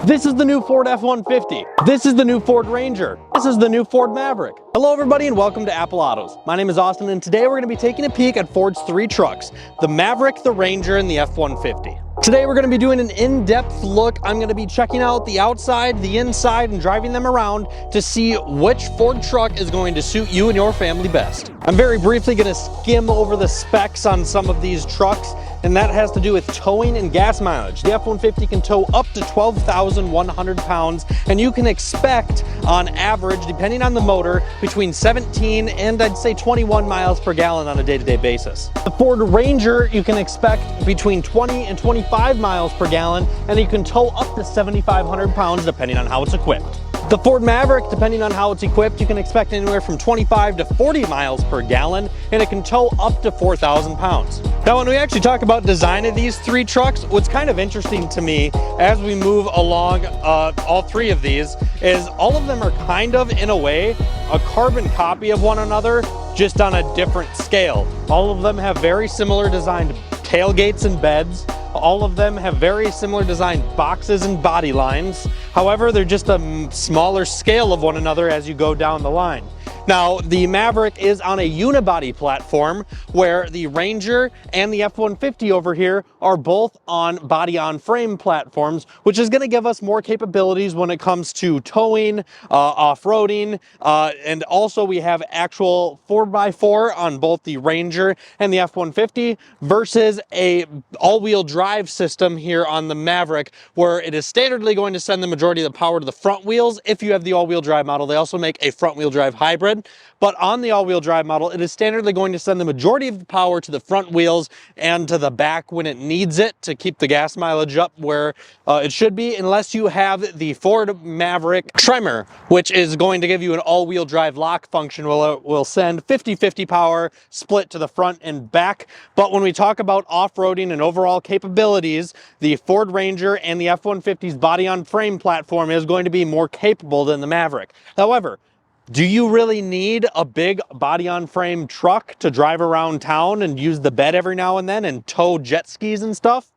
This is the new Ford F-150. This is the new Ford Ranger. This is the new Ford Maverick. Hello everybody and welcome to Apple Autos. My name is Austin and today we're going to be taking a peek at Ford's three trucks, the Maverick, the Ranger, and the F-150. Today we're going to be doing an in-depth look. I'm going to be checking out the outside, the inside, and driving them around to see which Ford truck is going to suit you and your family best. I'm very briefly going to skim over the specs on some of these trucks, and that has to do with towing and gas mileage. The F-150 can tow up to 12,100 pounds, and you can expect, on average, depending on the motor, between 17 and I'd say 21 miles per gallon on a day-to-day basis. The Ford Ranger, you can expect between 20 and 25 miles per gallon, and you can tow up to 7,500 pounds depending on how it's equipped. The Ford Maverick, depending on how it's equipped, you can expect anywhere from 25 to 40 miles per gallon, and it can tow up to 4,000 pounds. Now, when we actually talk about design of these three trucks, what's kind of interesting to me as we move along all three of these is all of them are kind of, in a way, a carbon copy of one another, just on a different scale. All of them have very similar designed tailgates and beds. All of them have very similar designed boxes and body lines. However, they're just a smaller scale of one another as you go down the line. Now, the Maverick is on a unibody platform where the Ranger and the F-150 over here are both on body-on-frame platforms, which is going to give us more capabilities when it comes to towing, off-roading, and also we have actual 4x4 on both the Ranger and the F-150 versus a all-wheel drive system here on the Maverick, where it is standardly going to send the majority of the power to the front wheels if you have the all-wheel drive model. They also make a front-wheel drive hybrid. But on the all-wheel drive model, it is standardly going to send the majority of the power to the front wheels and to the back when it needs it to keep the gas mileage up where it should be, unless you have the Ford Maverick Tremor, which is going to give you an all-wheel drive lock function where it will send 50-50 power split to the front and back. But when we talk about off-roading and overall capabilities, the Ford Ranger and the F-150's body-on-frame platform is going to be more capable than the Maverick. However, do you really need a big body-on-frame truck to drive around town and use the bed every now and then and tow jet skis and stuff?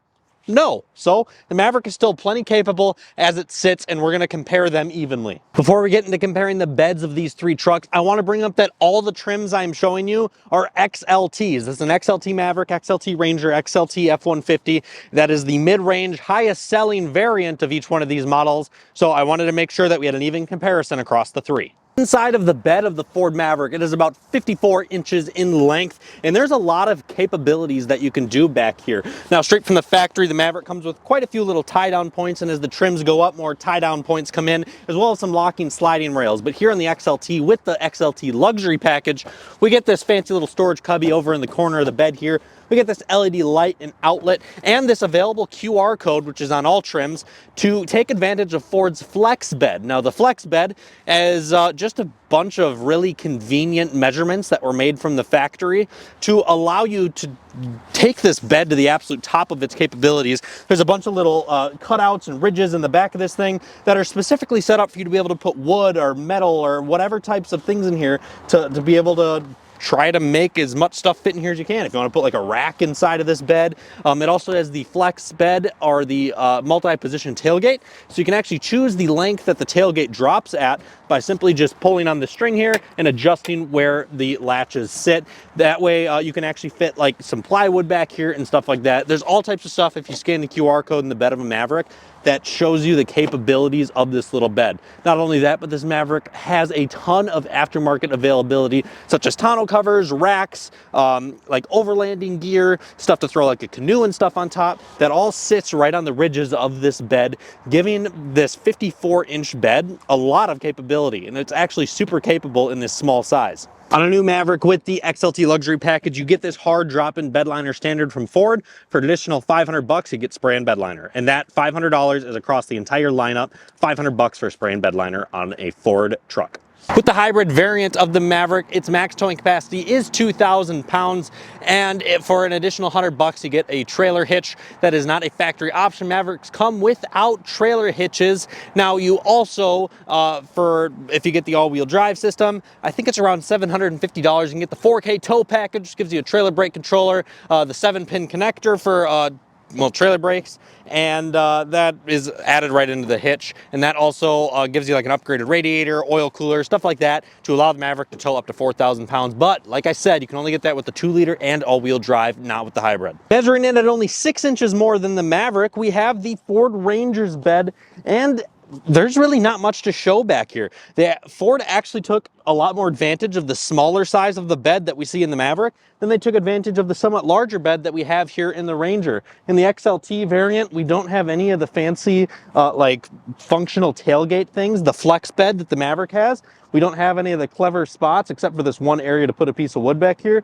No. So the Maverick is still plenty capable as it sits, and we're going to compare them evenly. Before we get into comparing the beds of these three trucks, I want to bring up that all the trims I'm showing you are XLTs. This is an XLT Maverick, XLT Ranger, XLT F-150. That is the mid-range, highest selling variant of each one of these models. So I wanted to make sure that we had an even comparison across the three. Inside of the bed of the Ford Maverick, it is about 54 inches in length, and there's a lot of capabilities that you can do back here. Now, straight from the factory, the Maverick comes with quite a few little tie-down points, and as the trims go up, more tie-down points come in, as well as some locking sliding rails. But here on the XLT, with the XLT luxury package, we get this fancy little storage cubby over in the corner of the bed here. We get this LED light and outlet and this available QR code, which is on all trims, to take advantage of Ford's Flex Bed. Now, the Flex Bed is just a bunch of really convenient measurements that were made from the factory to allow you to take this bed to the absolute top of its capabilities. There's a bunch of little cutouts and ridges in the back of this thing that are specifically set up for you to be able to put wood or metal or whatever types of things in here to be able to try to make as much stuff fit in here as you can. If you want to put like a rack inside of this bed, it also has the flex bed or the multi-position tailgate. So you can actually choose the length that the tailgate drops at by simply just pulling on the string here and adjusting where the latches sit. That way you can actually fit like some plywood back here and stuff like that. There's all types of stuff if you scan the QR code in the bed of a Maverick that shows you the capabilities of this little bed. Not only that, but this Maverick has a ton of aftermarket availability, such as tonneau covers, racks, like overlanding gear, stuff to throw like a canoe and stuff on top, that all sits right on the ridges of this bed, giving this 54-inch bed a lot of capability, and it's actually super capable in this small size. On a new Maverick with the XLT luxury package, you get this hard drop-in bed liner standard from Ford. For an additional $500, you get spray and bed liner, and that $500 is across the entire lineup. $500 for a spray and bed liner on a Ford truck. With the hybrid variant of the Maverick, its max towing capacity is 2,000 pounds, and for an additional $100, you get a trailer hitch. That is not a factory option. Mavericks come without trailer hitches. Now, you also, if you get the all-wheel drive system, I think it's around $750. You can get the 4K tow package, which gives you a trailer brake controller, the 7-pin connector for well, trailer brakes, and that is added right into the hitch, and that also gives you like an upgraded radiator, oil cooler, stuff like that to allow the Maverick to tow up to 4,000 pounds. But like I said, you can only get that with the 2-liter and all-wheel drive, not with the hybrid. Measuring in at only 6 inches more than the Maverick, we have the Ford Ranger's bed, and there's really not much to show back here. Ford actually took a lot more advantage of the smaller size of the bed that we see in the Maverick than they took advantage of the somewhat larger bed that we have here in the Ranger. In the XLT variant, we don't have any of the fancy like functional tailgate things, the flex bed that the Maverick has. We don't have any of the clever spots except for this one area to put a piece of wood back here.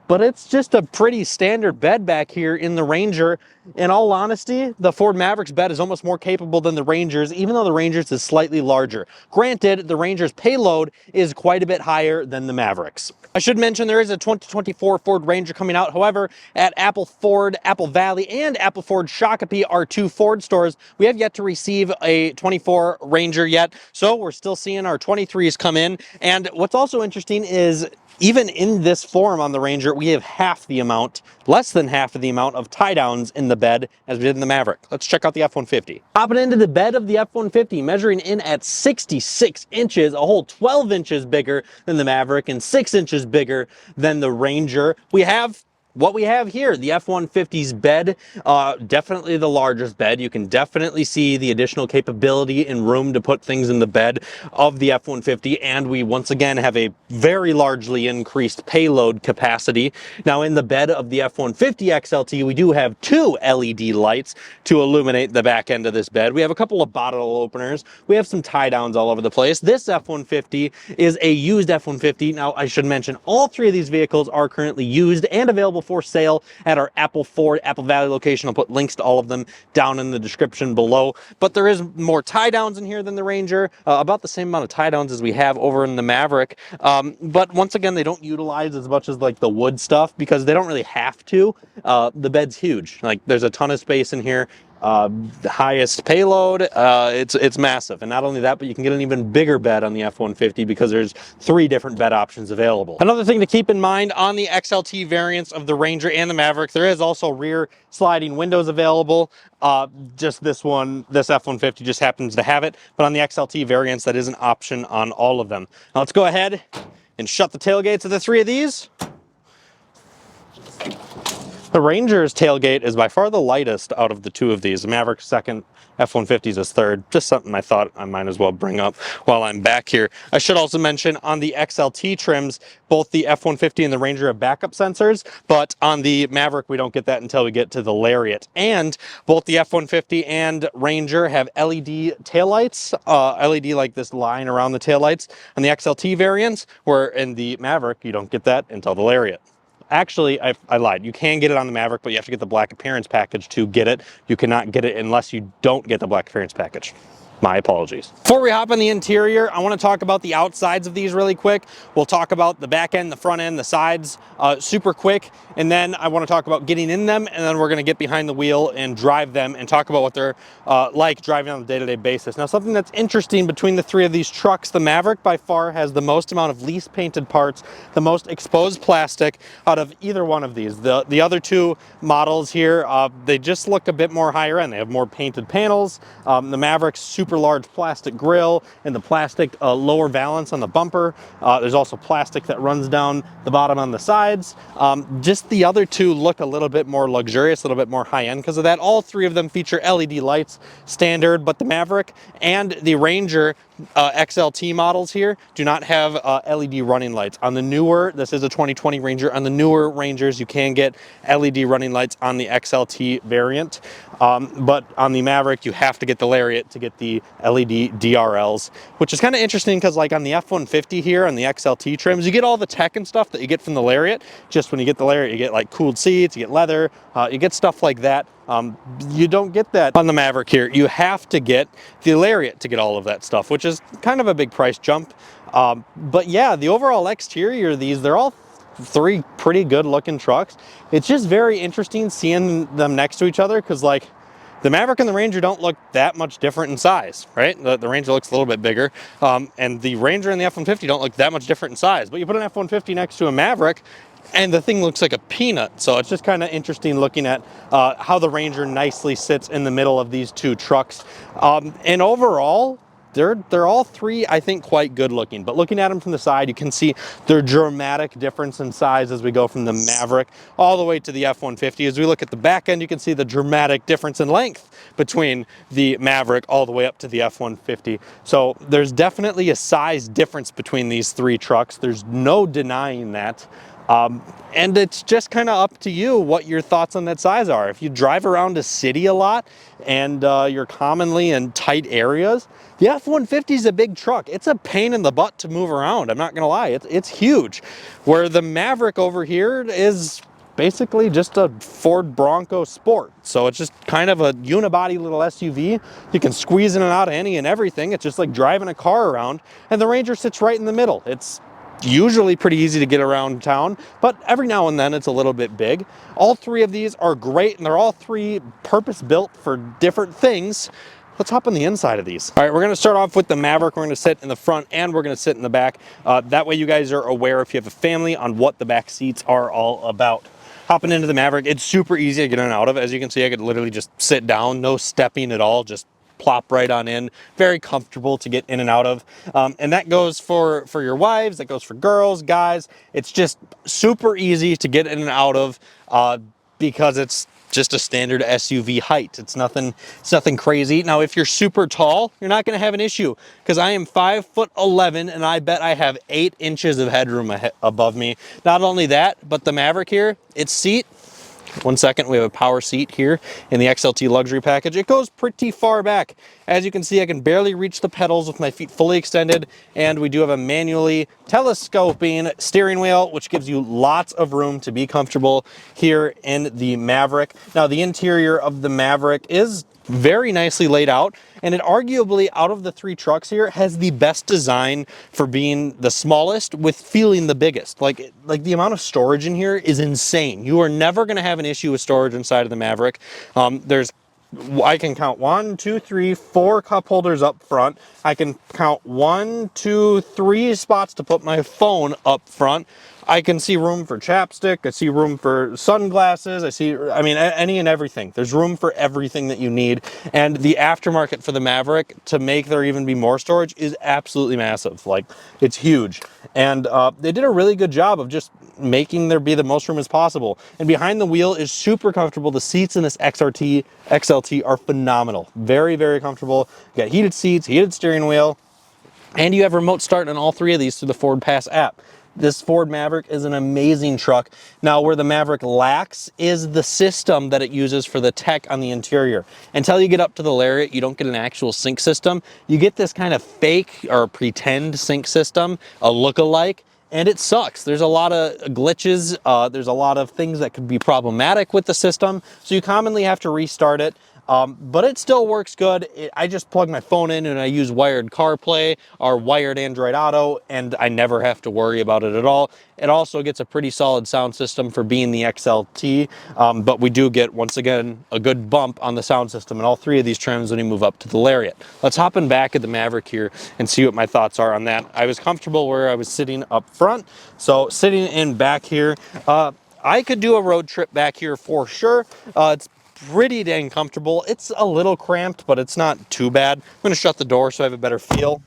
But it's just a pretty standard bed back here in the Ranger. In all honesty, the Ford Maverick's bed is almost more capable than the Ranger's, even though the Ranger's is slightly larger. Granted, the Ranger's payload is quite a bit higher than the Maverick's. I should mention there is a 2024 Ford Ranger coming out. However, at Apple Ford, Apple Valley, and Apple Ford Shakopee, our 2 Ford stores, we have yet to receive a 24 Ranger yet. So we're still seeing our 23s come in. And what's also interesting is even in this form on the Ranger, we have less than half of the amount of tie downs in the bed as we did in the Maverick. Let's check out the F-150. Hopping into the bed of the F-150, measuring in at 66 inches, a whole 12 inches bigger than the Maverick and 6 inches bigger than the Ranger. We have what we have here, the F-150's bed, definitely the largest bed. You can definitely see the additional capability and room to put things in the bed of the F-150, and we once again have a very largely increased payload capacity. Now in the bed of the F-150 XLT, we do have 2 LED lights to illuminate the back end of this bed. We have a couple of bottle openers. We have some tie downs all over the place. This F-150 is a used F-150. Now I should mention all 3 of these vehicles are currently used and available for sale at our Apple Ford, Apple Valley location. I'll put links to all of them down in the description below. But there is more tie downs in here than the Ranger, about the same amount of tie downs as we have over in the Maverick. But once again, they don't utilize as much as like the wood stuff because they don't really have to. The bed's huge. Like there's a ton of space in here. The highest payload, it's massive. And not only that, but you can get an even bigger bed on the F-150 because there's 3 different bed options available. Another thing to keep in mind on the XLT variants of the Ranger and the Maverick, there is also rear sliding windows available. Just this F-150 just happens to have it, but on the XLT variants, that is an option on all of them. Now let's go ahead and shut the tailgates of the 3 of these. The Ranger's tailgate is by far the lightest out of the 2 of these. The Maverick's second, F-150's is third. Just something I thought I might as well bring up while I'm back here. I should also mention on the XLT trims, both the F-150 and the Ranger have backup sensors, but on the Maverick, we don't get that until we get to the Lariat. And both the F-150 and Ranger have LED taillights, LED like this line around the taillights. On the XLT variants, where in the Maverick, you don't get that until the Lariat. Actually, I lied. You can get it on the Maverick, but you have to get the black appearance package to get it. You cannot get it unless you don't get the black appearance package. My apologies. Before we hop on the interior, I want to talk about the outsides of these really quick. We'll talk about the back end, the front end, the sides super quick. And then I want to talk about getting in them, and then we're going to get behind the wheel and drive them and talk about what they're like driving on a day-to-day basis. Now, something that's interesting between the 3 of these trucks, the Maverick by far has the most amount of least painted parts, the most exposed plastic out of either one of these. The other 2 models here, they just look a bit more higher end. They have more painted panels. The Maverick's super large plastic grille and the plastic lower valance on the bumper. There's also plastic that runs down the bottom on the sides. Just the other 2 look a little bit more luxurious, a little bit more high-end because of that. All 3 of them feature LED lights standard, but the Maverick and the Ranger XLT models here do not have LED running lights. On the newer, this is a 2020 Ranger, on the newer Rangers you can get LED running lights on the XLT variant, but on the Maverick you have to get the Lariat to get the LED DRLs, which is kind of interesting because like on the F-150 here on the XLT trims, you get all the tech and stuff that you get from the Lariat. Just when you get the Lariat, you get like cooled seats, you get leather, you get stuff like that. You don't get that on the Maverick here. You have to get the Lariat to get all of that stuff, which is kind of a big price jump. But yeah, the overall exterior of these, they're all 3 pretty good looking trucks. It's just very interesting seeing them next to each other because like the Maverick and the Ranger don't look that much different in size, right? The Ranger looks a little bit bigger, and the Ranger and the F-150 don't look that much different in size. But you put an F-150 next to a Maverick, and the thing looks like a peanut. So it's just kind of interesting looking at how the Ranger nicely sits in the middle of these two trucks. And overall, they're all three, I think, quite good looking. But looking at them from the side, you can see their dramatic difference in size as we go from the Maverick all the way to the F-150. As we look at the back end, you can see the dramatic difference in length between the Maverick all the way up to the F-150. So there's definitely a size difference between these three trucks. There's no denying that. And it's just kind of up to you what your thoughts on that size are. If you drive around a city a lot and you're commonly in tight areas, the F-150 is a big truck. It's a pain in the butt to move around. I'm not gonna lie, it's huge. Where the Maverick over here is basically just a Ford Bronco Sport. So it's just kind of a unibody little SUV. You can squeeze in and out of any and everything. It's just like driving a car around, and the Ranger sits right in the middle. It's usually pretty easy to get around town, but every now and then it's a little bit big. All three of these are great, and they're all three purpose-built for different things. Let's hop on the inside of these. All right, we're gonna start off with the Maverick. We're gonna sit in the front and we're gonna sit in the back. That way you guys are aware, if you have a family, on what the back seats are all about. Hopping into the Maverick, it's super easy to get in and out of. As you can see, I could literally just sit down, no stepping at all, just plop right on in. Very comfortable to get in and out of. And that goes for your wives, that goes for girls, guys. It's just super easy to get in and out of because it's just a standard SUV height. It's nothing crazy. Now, if you're super tall, you're not gonna have an issue, because I am 5'11" and I bet I have 8 inches of headroom above me. Not only that, but the Maverick here, its seat, one second, we have a power seat here in the XLT luxury package. It goes pretty far back. As you can see, I can barely reach the pedals with my feet fully extended, and we do have a manually telescoping steering wheel, which gives you lots of room to be comfortable here in the Maverick. Now, the interior of the Maverick is very nicely laid out, and it arguably, out of the three trucks here, has the best design for being the smallest with feeling the biggest. Like the amount of storage in here is insane. You are never going to have an issue with storage inside of the Maverick. I can count 1, 2, 3, 4 cup holders up front. I can count 1, 2, 3 spots to put my phone up front. I can see room for chapstick. I see room for sunglasses. I mean, any and everything. There's room for everything that you need. And the aftermarket for the Maverick, to make there even be more storage, is absolutely massive. Like, it's huge. And they did a really good job of just making there be the most room as possible. And behind the wheel is super comfortable. The seats in this XLT are phenomenal. Very, very comfortable. You got heated seats, heated steering wheel, and you have remote start on all three of these through the Ford Pass app. This Ford Maverick is an amazing truck. Now, where the Maverick lacks is the system that it uses for the tech on the interior. Until you get up to the Lariat, you don't get an actual sync system. You get this kind of fake or pretend sync system, a look-alike, and it sucks. There's a lot of glitches. There's a lot of things that could be problematic with the system, so you commonly have to restart it. But it still works good. I just plug my phone in and I use wired CarPlay or wired Android Auto, and I never have to worry about it at all. It also gets a pretty solid sound system for being the XLT, but we do get, once again, a good bump on the sound system in all three of these trims when you move up to the Lariat. Let's hop in back at the Maverick here and see what my thoughts are on that. I was comfortable where I was sitting up front, so sitting in back here, I could do a road trip back here for sure. It's pretty dang comfortable. It's a little cramped, but it's not too bad. I'm gonna shut the door so I have a better feel.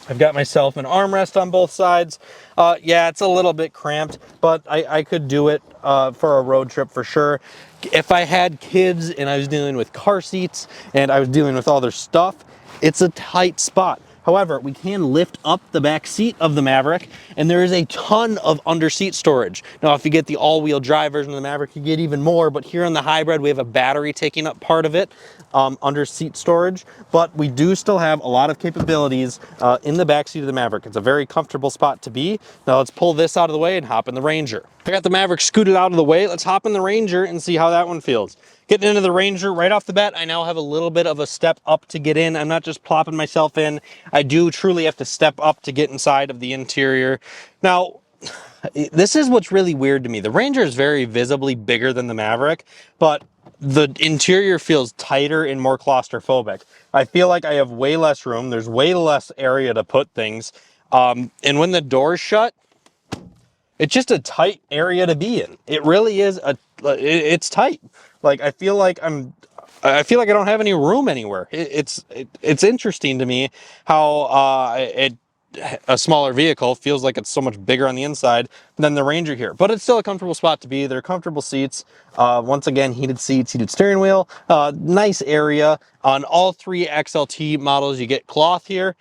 I've got myself an armrest on both sides. Yeah, it's a little bit cramped, but I could do it for a road trip for sure. If I had kids and I was dealing with car seats and I was dealing with all their stuff, it's a tight spot. However, we can lift up the back seat of the Maverick, and there is a ton of under seat storage. Now, if you get the all-wheel drive version of the Maverick, you get even more, but here on the hybrid, we have a battery taking up part of it, under seat storage, but we do still have a lot of capabilities in the back seat of the Maverick. It's a very comfortable spot to be. Now, let's pull this out of the way and hop in the Ranger. I got the Maverick scooted out of the way. Let's hop in the Ranger and see how that one feels. Getting into the Ranger right off the bat, I now have a little bit of a step up to get in. I'm not just plopping myself in. I do truly have to step up to get inside of the interior. Now, this is what's really weird to me. The Ranger is very visibly bigger than the Maverick, but the interior feels tighter and more claustrophobic. I feel like I have way less room. There's way less area to put things. And when the door's shut, it's just a tight area to be in. It really is it's tight. Like I feel like I don't have any room anywhere. It's interesting to me how a smaller vehicle feels like it's so much bigger on the inside than the Ranger here, but it's still a comfortable spot to be. They're comfortable seats. Once again, heated seats, heated steering wheel, nice area. On all three XLT models, you get cloth here.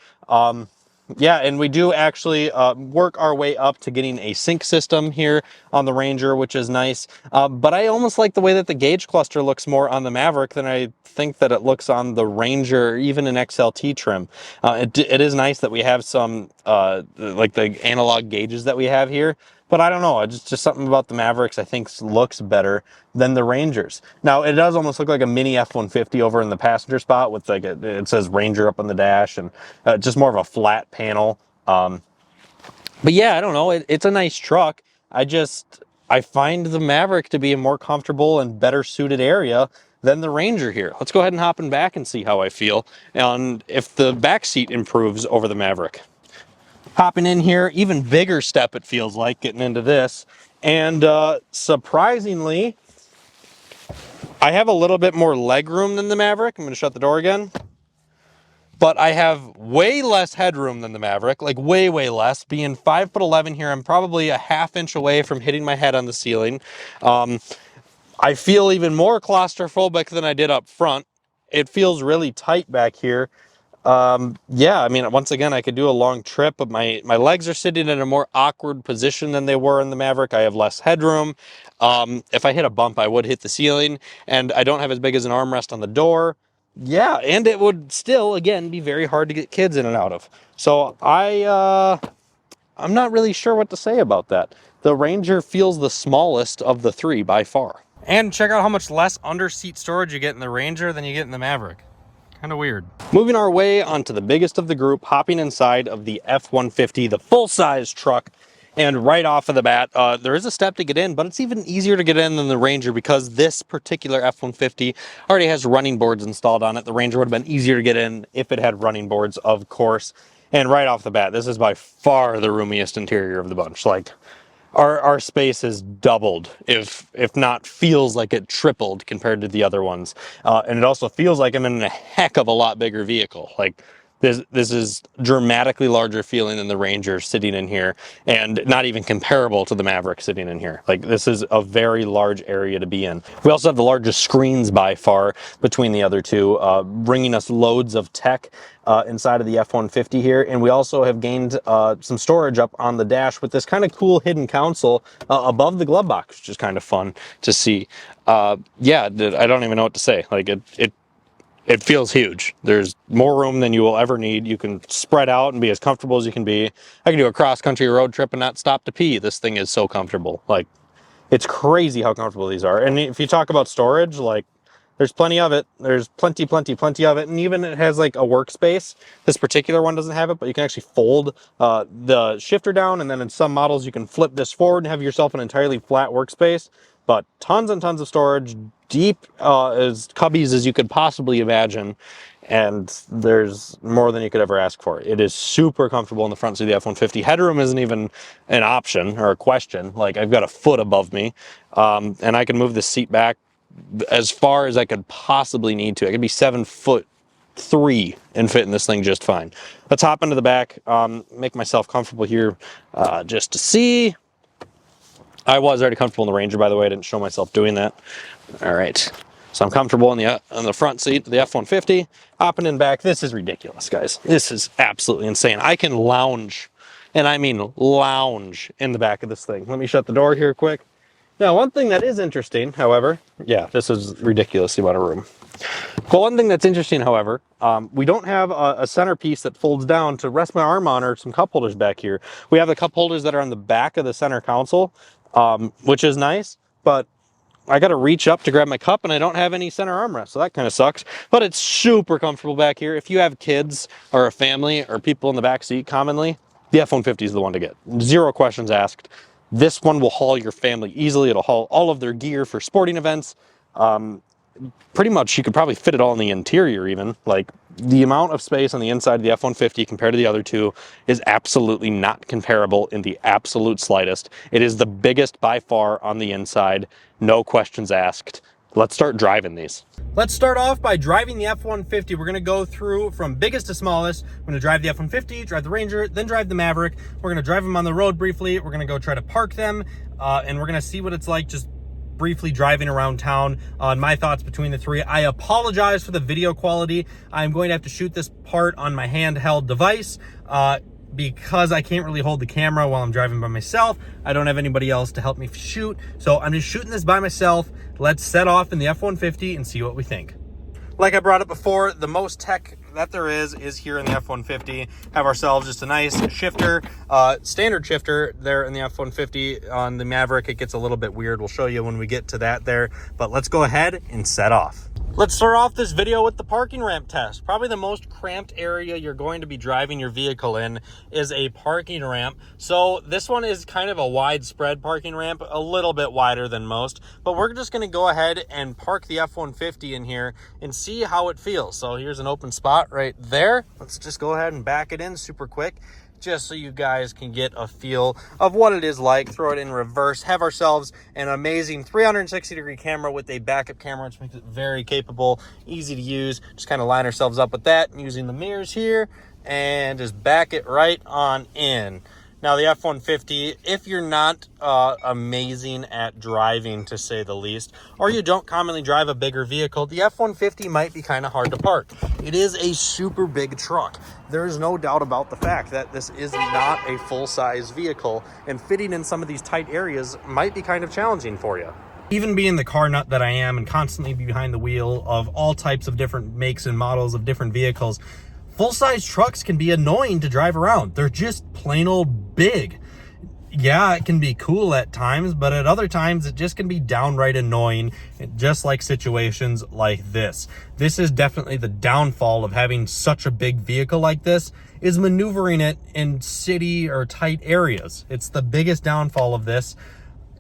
Yeah, and we do actually work our way up to getting a sync system here on the Ranger, which is nice. But I almost like the way that the gauge cluster looks more on the Maverick than I think that it looks on the Ranger, even in XLT trim. It is nice that we have some, like the analog gauges that we have here. But I don't know, it's just something about the Mavericks I think looks better than the Rangers. Now, it does almost look like a mini F-150 over in the passenger spot with like it says Ranger up on the dash and just more of a flat panel. But yeah, I don't know, it's a nice truck. I find the Maverick to be a more comfortable and better suited area than the Ranger here. Let's go ahead and hop in back and see how I feel and if the back seat improves over the Maverick. Hopping in here, even bigger step it feels like getting into this. And surprisingly, I have a little bit more leg room than the Maverick. I'm going to shut the door again. But I have way less headroom than the Maverick, like way, way less. Being 5'11" here, I'm probably a ½ inch away from hitting my head on the ceiling. I feel even more claustrophobic than I did up front. It feels really tight back here. Yeah, I mean, once again, I could do a long trip, but my legs are sitting in a more awkward position than they were in the Maverick. I have less headroom. If I hit a bump, I would hit the ceiling, and I don't have as big as an armrest on the door. Yeah, and it would still, again, be very hard to get kids in and out of. So I'm not really sure what to say about that. The Ranger feels the smallest of the three by far. And check out how much less under seat storage you get in the Ranger than you get in the Maverick. Kind of weird. Moving our way onto the biggest of the group, hopping inside of the F-150, the full-size truck. And right off of the bat, there is a step to get in, but it's even easier to get in than the Ranger because this particular F-150 already has running boards installed on it. The Ranger would have been easier to get in if it had running boards, of course. And right off the bat, this is by far the roomiest interior of the bunch. Like, our space is doubled, if not feels like it tripled compared to the other ones. And it also feels like I'm in a heck of a lot bigger vehicle. Like this is dramatically larger feeling than the Ranger sitting in here, and not even comparable to the Maverick sitting in here. Like this is a very large area to be in. We also have the largest screens by far between the other two, bringing us loads of tech inside of the F-150 here. And we also have gained some storage up on the dash with this kind of cool hidden console above the glove box, which is kind of fun to see. Yeah, I don't even know what to say. Like it feels huge. There's more room than you will ever need. You can spread out and be as comfortable as you can be. I can do a cross-country road trip and not stop to pee. This thing is so comfortable. Like, it's crazy how comfortable these are. And if you talk about storage, like, there's plenty of it. There's plenty of it. And even it has like a workspace. This particular one doesn't have it, but you can actually fold the shifter down. And then in some models, you can flip this forward and have yourself an entirely flat workspace. But tons and tons of storage, deep as cubbies as you could possibly imagine. And there's more than you could ever ask for. It is super comfortable in the front seat of the F-150. Headroom isn't even an option or a question. Like I've got a foot above me, and I can move the seat back as far as I could possibly need to. I could be 7'3" and fit in this thing just fine. Let's hop into the back, make myself comfortable here just to see. I was already comfortable in the Ranger, by the way. I didn't show myself doing that. All right. So I'm comfortable on the front seat of the F-150. Hopping in back. This is ridiculous, guys. This is absolutely insane. I can lounge, and I mean lounge, in the back of this thing. Let me shut the door here quick. Now, one thing that is interesting, however, yeah, this is ridiculous, the amount of room. Well, one thing that's interesting, however, we don't have a centerpiece that folds down to rest my arm on, or some cup holders back here. We have the cup holders that are on the back of the center console, which is nice, but I got to reach up to grab my cup and I don't have any center armrest, so that kind of sucks. But it's super comfortable back here. If you have kids or a family or people in the back seat commonly, the F-150 is the one to get. Zero questions asked. This one will haul your family easily. It'll haul all of their gear for sporting events. pretty much you could probably fit it all in the interior even. Like, the amount of space on the inside of the F-150 compared to the other two is absolutely not comparable in the absolute slightest. It is the biggest by far on the inside, no questions asked. Let's start driving these. Let's start off by driving the F-150. We're gonna go through from biggest to smallest. We're gonna drive the F-150, drive the Ranger, then drive the Maverick. We're gonna drive them on the road briefly. We're gonna go try to park them, and we're gonna see what it's like just briefly driving around town on my thoughts between the three. I apologize for the video quality. I'm going to have to shoot this part on my handheld device because I can't really hold the camera while I'm driving by myself. I don't have anybody else to help me shoot, so I'm just shooting this by myself. Let's set off in the F-150 and see what we think. Like I brought up before, the most tech that there is here in the F-150. Have ourselves just a nice shifter, standard shifter there in the F-150. On the Maverick, it gets a little bit weird. We'll show you when we get to that there, but let's go ahead and set off. Let's start off this video with the parking ramp test. Probably the most cramped area you're going to be driving your vehicle in is a parking ramp. So this one is kind of a widespread parking ramp, a little bit wider than most, but we're just gonna go ahead and park the F-150 in here and see how it feels. So here's an open spot right there. Let's just go ahead and back it in super quick, just so you guys can get a feel of what it is like. Throw it in reverse, have ourselves an amazing 360-degree camera with a backup camera, which makes it very capable, easy to use. Just kind of line ourselves up with that using the mirrors here and just back it right on in. Now the F-150, if you're not amazing at driving, to say the least, or you don't commonly drive a bigger vehicle, the F-150 might be kind of hard to park. It is a super big truck. There's no doubt about the fact that this is not a full-size vehicle, and fitting in some of these tight areas might be kind of challenging for you. Even being the car nut that I am and constantly behind the wheel of all types of different makes and models of different vehicles, full-size trucks can be annoying to drive around. They're just plain old big. Yeah, it can be cool at times, but at other times it just can be downright annoying, just like situations like this. This is definitely the downfall of having such a big vehicle like this, is maneuvering it in city or tight areas. It's the biggest downfall of this.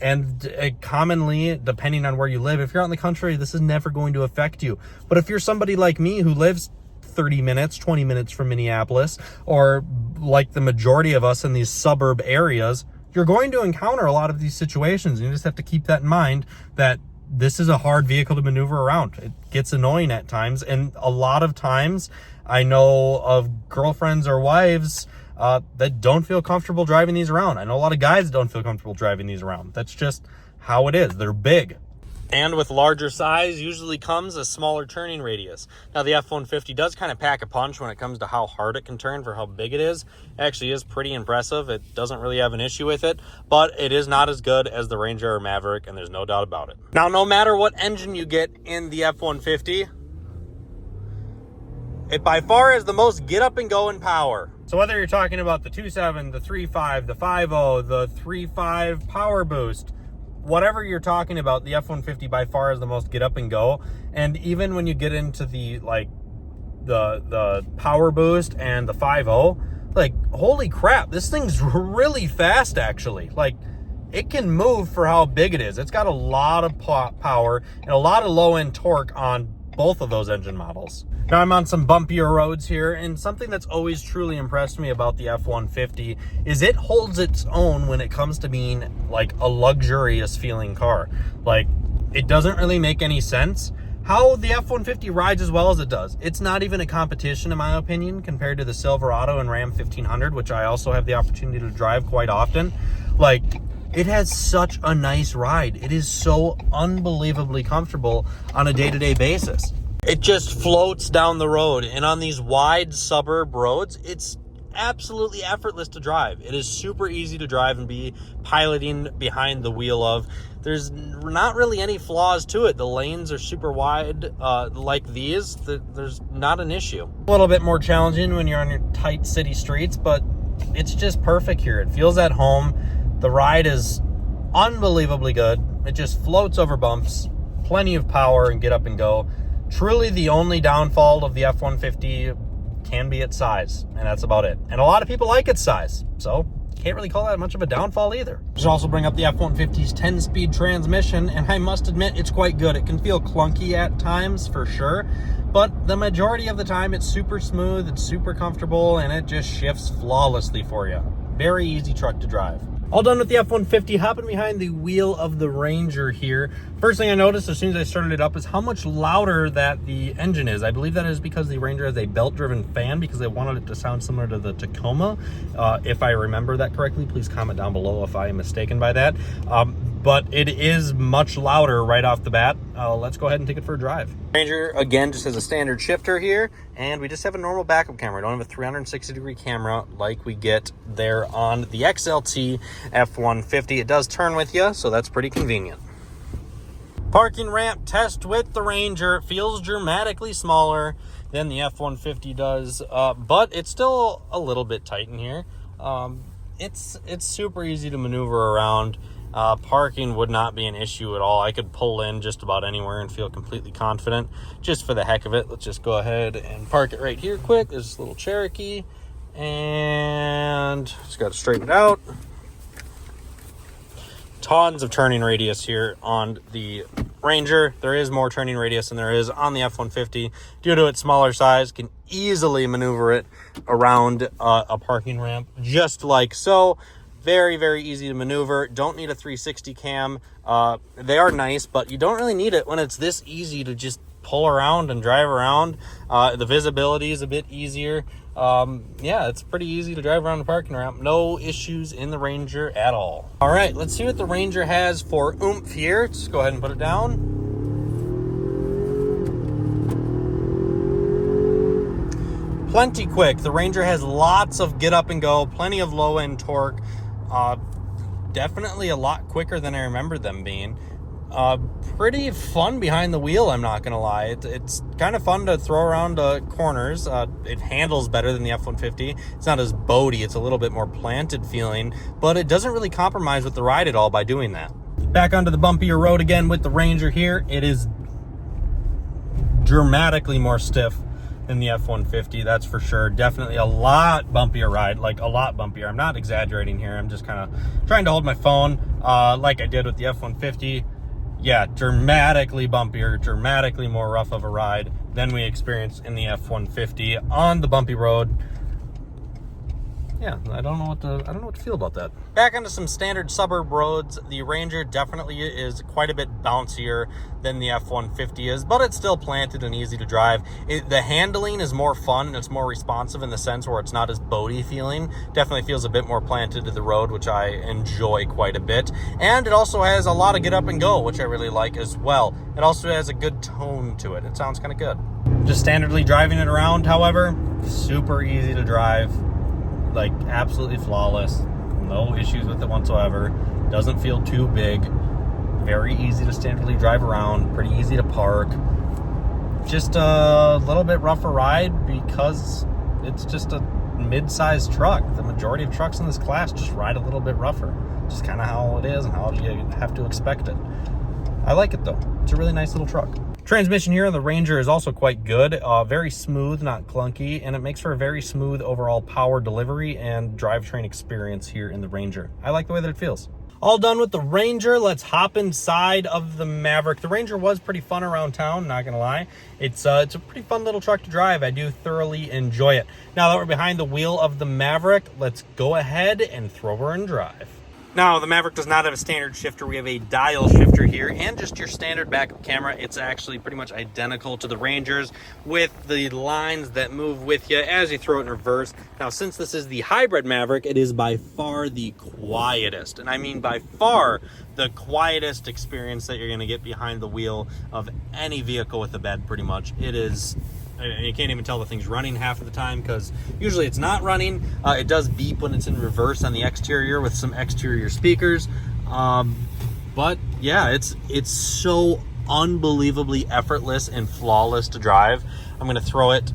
And commonly, depending on where you live, if you're out in the country, this is never going to affect you. But if you're somebody like me who lives 30 minutes, 20 minutes from Minneapolis, or like the majority of us in these suburb areas, you're going to encounter a lot of these situations. You just have to keep that in mind, that this is a hard vehicle to maneuver around. It gets annoying at times, and a lot of times I know of girlfriends or wives that don't feel comfortable driving these around. I know a lot of guys don't feel comfortable driving these around. That's just how it is. They're big. And with larger size usually comes a smaller turning radius. Now the F-150 does kind of pack a punch when it comes to how hard it can turn for how big it is. It actually is pretty impressive. It doesn't really have an issue with it, but it is not as good as the Ranger or Maverick, and there's no doubt about it. Now, no matter what engine you get in the F-150, it by far is the most get up and go in power. So whether you're talking about the 2.7, the 3.5, the 5.0, the 3.5 power boost, whatever you're talking about, the F-150 by far is the most get up and go. And even when you get into the the power boost and the 5.0, like, holy crap, this thing's really fast actually. Like, it can move for how big it is. It's got a lot of power and a lot of low end torque on both of those engine models. Now I'm on some bumpier roads here, and something that's always truly impressed me about the F-150 is it holds its own when it comes to being like a luxurious feeling car. Like, it doesn't really make any sense how the F-150 rides as well as it does. It's not even a competition, in my opinion, compared to the Silverado and Ram 1500, which I also have the opportunity to drive quite often. Like, it has such a nice ride. It is so unbelievably comfortable on a day-to-day basis. It just floats down the road, and on these wide suburb roads, it's absolutely effortless to drive. It is super easy to drive and be piloting behind the wheel of. There's not really any flaws to it. The lanes are super wide, like these. There's not an issue. A little bit more challenging when you're on your tight city streets, but it's just perfect here. It feels at home. The ride is unbelievably good. It just floats over bumps, plenty of power, and get up and go. Truly the only downfall of the F-150 can be its size, and that's about it. And a lot of people like its size, so can't really call that much of a downfall either. Should also bring up the F-150's 10-speed transmission, and I must admit it's quite good. It can feel clunky at times for sure, but the majority of the time it's super smooth, it's super comfortable, and it just shifts flawlessly for you. Very easy truck to drive. All done with the F-150, hopping behind the wheel of the Ranger here. First thing I noticed as soon as I started it up is how much louder that the engine is. I believe that is because the Ranger has a belt-driven fan, because they wanted it to sound similar to the Tacoma. If I remember that correctly, please comment down below if I am mistaken by that. But it is much louder right off the bat. Let's go ahead and take it for a drive. Ranger, again, just has a standard shifter here, and we just have a normal backup camera. We don't have a 360-degree camera like we get there on the XLT F-150. It does turn with you, so that's pretty convenient. Parking ramp test with the Ranger. It feels dramatically smaller than the F-150 does, but it's still a little bit tight in here. It's super easy to maneuver around. Parking would not be an issue at all. I could pull in just about anywhere and feel completely confident. Just for the heck of it, let's just go ahead and park it right here quick. There's this little Cherokee, and just got to straighten it out. Tons of turning radius here on the Ranger. There is more turning radius than there is on the F-150. Due to its smaller size, can easily maneuver it around a parking ramp just like so. Very, very easy to maneuver. Don't need a 360 cam. They are nice, but you don't really need it when it's this easy to just pull around and drive around. The visibility is a bit easier. Yeah, it's pretty easy to drive around the parking ramp. No issues in the Ranger at all. All right, let's see what the Ranger has for oomph here. Let's go ahead and put it down. Plenty quick. The Ranger has lots of get up and go, plenty of low end torque. Definitely a lot quicker than I remember them being. Pretty fun behind the wheel, I'm not gonna lie. It's kind of fun to throw around corners. It handles better than the F-150. It's not as boaty, it's a little bit more planted feeling, but it doesn't really compromise with the ride at all by doing that. Back onto the bumpier road again with the Ranger here. It is dramatically more stiff than the F-150, that's for sure. Definitely a lot bumpier ride, like a lot bumpier. I'm not exaggerating here. I'm just kind of trying to hold my phone like I did with the F-150. Yeah, dramatically bumpier, dramatically more rough of a ride than we experienced in the F-150 on the bumpy road. Yeah, I don't know what to feel about that. Back onto some standard suburb roads, the Ranger definitely is quite a bit bouncier than the F-150 is, but it's still planted and easy to drive. The handling is more fun and it's more responsive in the sense where it's not as boaty feeling. Definitely feels a bit more planted to the road, which I enjoy quite a bit. And it also has a lot of get up and go, which I really like as well. It also has a good tone to it. It sounds kind of good. Just standardly driving it around, however, super easy to drive. Like absolutely flawless, no issues with it whatsoever. Doesn't feel too big, very easy to standardly drive around, pretty easy to park. Just a little bit rougher ride because it's just a mid-sized truck. The majority of trucks in this class just ride a little bit rougher. Just kind of how it is and how you have to expect it. I like it though. It's a really nice little truck. Transmission here on the Ranger is also quite good. Very smooth, not clunky, and it makes for a very smooth overall power delivery and drivetrain experience here in the Ranger. I like the way that it feels. All done with the Ranger. Let's hop inside of the Maverick. The Ranger was pretty fun around town, not gonna lie. It's a pretty fun little truck to drive. I do thoroughly enjoy it. Now that we're behind the wheel of the Maverick, let's go ahead and throw her and drive. Now, the Maverick does not have a standard shifter. We have a dial shifter here and just your standard backup camera. It's actually pretty much identical to the Rangers with the lines that move with you as you throw it in reverse. Now, since this is the hybrid Maverick, it is by far the quietest. And I mean by far the quietest experience that you're going to get behind the wheel of any vehicle with a bed, pretty much. It is... You can't even tell the thing's running half of the time because usually it's not running. It does beep when it's in reverse on the exterior with some exterior speakers. But yeah, it's so unbelievably effortless and flawless to drive. I'm going to throw it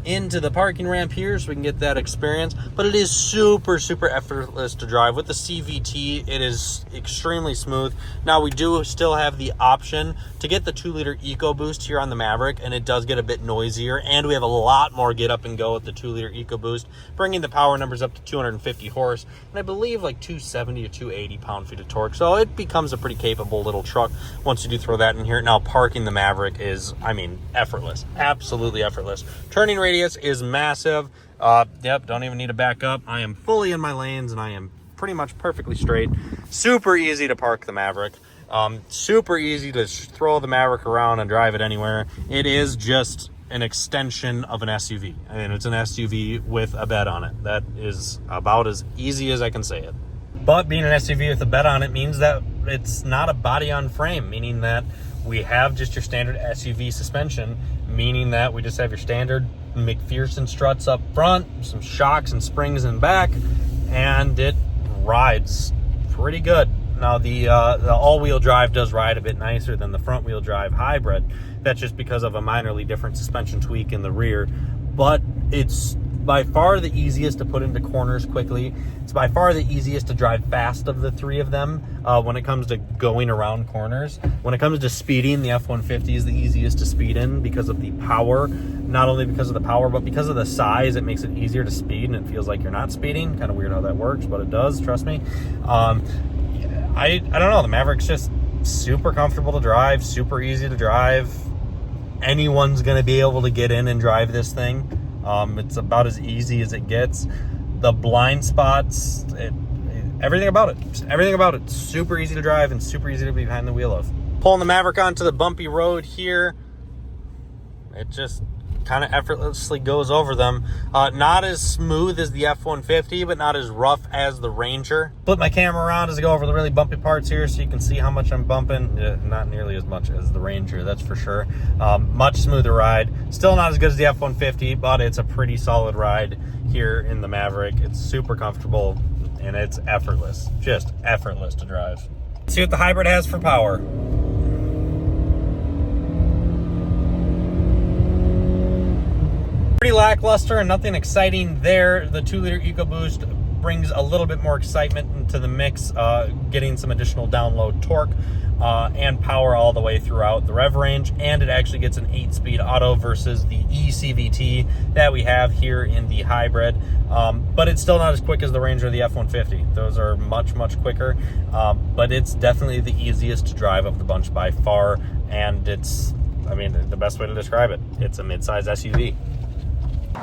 into the parking ramp here so we can get that experience. But it is super, super effortless to drive. With the CVT, it is extremely smooth. Now, we do still have the option to get the 2-liter EcoBoost here on the Maverick, and it does get a bit noisier. And we have a lot more get up and go with the 2-liter EcoBoost, bringing the power numbers up to 250 horse, and I believe like 270 to 280 pound-feet of torque. So it becomes a pretty capable little truck once you do throw that in here. Now, parking the Maverick is, I mean, effortless. Absolutely effortless. Turning radius is massive. Yep, don't even need to back up. I am fully in my lanes, and I am pretty much perfectly straight. Super easy to park the Maverick. Super easy to throw the Maverick around and drive it anywhere. It is just an extension of an SUV. I mean, it's an SUV with a bed on it. That is about as easy as I can say it. But being an SUV with a bed on it means that it's not a body on frame, meaning that we have just your standard SUV suspension, meaning that we just have your standard McPherson struts up front, some shocks and springs in back, and it rides pretty good. Now, the all-wheel drive does ride a bit nicer than the front-wheel drive hybrid. That's just because of a minorly different suspension tweak in the rear. But it's by far the easiest to put into corners quickly. It's by far the easiest to drive fast of the three of them when it comes to going around corners. When it comes to speeding, the F-150 is the easiest to speed in because of the power. Not only because of the power, but because of the size, it makes it easier to speed, and it feels like you're not speeding. Kind of weird how that works, but it does, trust me. I don't know, the Maverick's just super comfortable to drive, super easy to drive. Anyone's going to be able to get in and drive this thing. It's about as easy as it gets. The blind spots, everything about it, super easy to drive and super easy to be behind the wheel of. Pulling the Maverick onto the bumpy road here, it just kind of effortlessly goes over them. Not as smooth as the F-150, but not as rough as the Ranger. Flip my camera around as I go over the really bumpy parts here so you can see how much I'm bumping. Not nearly as much as the Ranger, that's for sure. Much smoother ride. Still not as good as the F-150, but it's a pretty solid ride here in the Maverick. It's super comfortable, and it's effortless. Just effortless to drive. Let's see what the hybrid has for power. Pretty lackluster and nothing exciting there. The 2-liter EcoBoost brings a little bit more excitement into the mix, getting some additional download torque and power all the way throughout the rev range, and it actually gets an 8-speed auto versus the eCVT that we have here in the hybrid. But it's still not as quick as the Ranger or the F-150. Those are much, much quicker, but it's definitely the easiest to drive of the bunch by far, and it's, I mean, the best way to describe it, it's a midsize SUV.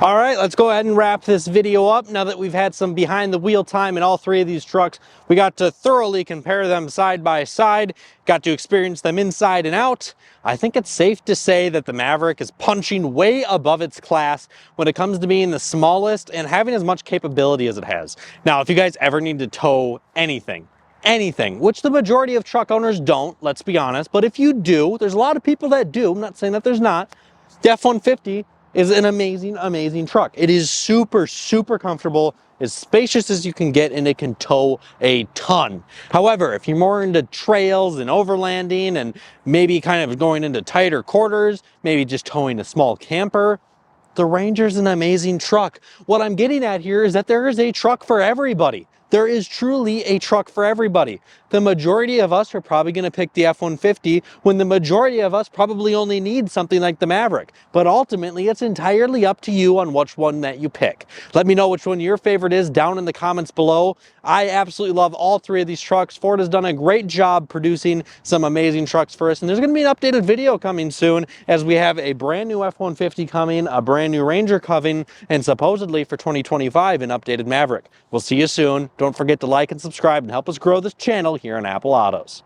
All right, let's go ahead and wrap this video up. Now that we've had some behind the wheel time in all three of these trucks, we got to thoroughly compare them side by side, got to experience them inside and out. I think it's safe to say that the Maverick is punching way above its class when it comes to being the smallest and having as much capability as it has. Now, if you guys ever need to tow anything, which the majority of truck owners don't, let's be honest, but if you do, there's a lot of people that do, I'm not saying that there's not, the F-150 is an amazing, amazing truck. It is super, super comfortable, as spacious as you can get, and it can tow a ton. However, if you're more into trails and overlanding and maybe kind of going into tighter quarters, maybe just towing a small camper, the Ranger's an amazing truck. What I'm getting at here is that there is a truck for everybody. There is truly a truck for everybody. The majority of us are probably going to pick the F-150 when the majority of us probably only need something like the Maverick. But ultimately, it's entirely up to you on which one that you pick. Let me know which one your favorite is down in the comments below. I absolutely love all three of these trucks. Ford has done a great job producing some amazing trucks for us. And there's going to be an updated video coming soon as we have a brand new F-150 coming, a brand new Ranger coming, and supposedly for 2025, an updated Maverick. We'll see you soon. Don't forget to like and subscribe and help us grow this channel here on Apple Autos.